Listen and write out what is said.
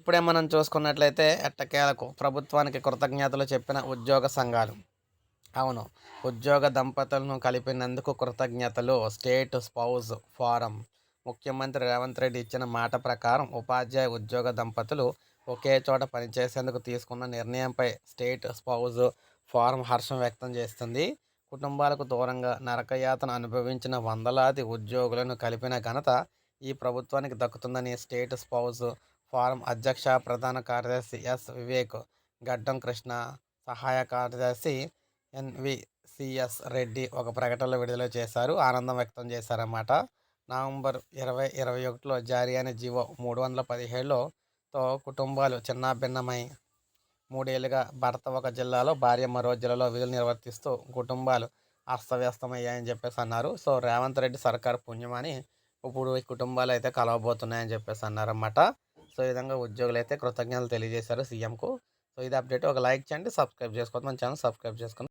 ఇప్పుడే మనం చూసుకున్నట్లయితే ఎట్టకేలకు ప్రభుత్వానికి కృతజ్ఞతలు చెప్పిన ఉద్యోగ సంఘాలు. అవును. ఉద్యోగ దంపతులను కలిపినందుకు కృతజ్ఞతలు. State spouse forum. ముఖ్యమంత్రి రేవంత్ రెడ్డి ఇచ్చిన మాట ప్రకారం ఉపాధ్యాయ ఉద్యోగ దంపతులు ఒకే చోట పనిచేసేందుకు తీసుకున్న నిర్ణయంపై స్టేట్ స్పౌస్ ఫోరం హర్షం వ్యక్తం చేస్తుంది. కుటుంబాలకు దూరంగా నరకయాతన అనుభవించిన వందలాది ఉద్యోగులను కలిపిన ఘనత ఈ ప్రభుత్వానికి దక్కుతుందని స్టేట్ స్పౌస్ ఫోరం అధ్యక్ష ప్రధాన కార్యదర్శి ఎస్ వివేక్, గడ్డం కృష్ణ, సహాయ కార్యదర్శి ఎన్విసిఎస్ రెడ్డి ఒక ప్రకటనలో విడుదల చేశారు. ఆనందం వ్యక్తం చేశారన్నమాట. నవంబర్ 2021లో జారీ అయిన జీవో 317తో కుటుంబాలు చిన్నాభిన్నమై 3 ఏళ్లుగా భర్త ఒక జిల్లాలో, భార్య మరో జిల్లాలో విధులు నిర్వర్తిస్తూ కుటుంబాలు అస్తవ్యస్తమయ్యాయని చెప్పేసి అన్నారు. సో రేవంత్ రెడ్డి సర్కార్ పుణ్యమని ఇప్పుడు ఈ కుటుంబాలు అయితే కలవబోతున్నాయని చెప్పేసి అన్నారన్నమాట. సో ఈ విధంగా ఉద్యోగులు అయితే కృతజ్ఞతలు తెలియజేశారు సీఎంకు. సో ఇది అప్డేట్. ఒక లైక్ చేయండి, సబ్స్క్రైబ్ చేసుకోవద్దు. మన ఛానల్ సబ్స్క్రైబ్ చేసుకోండి.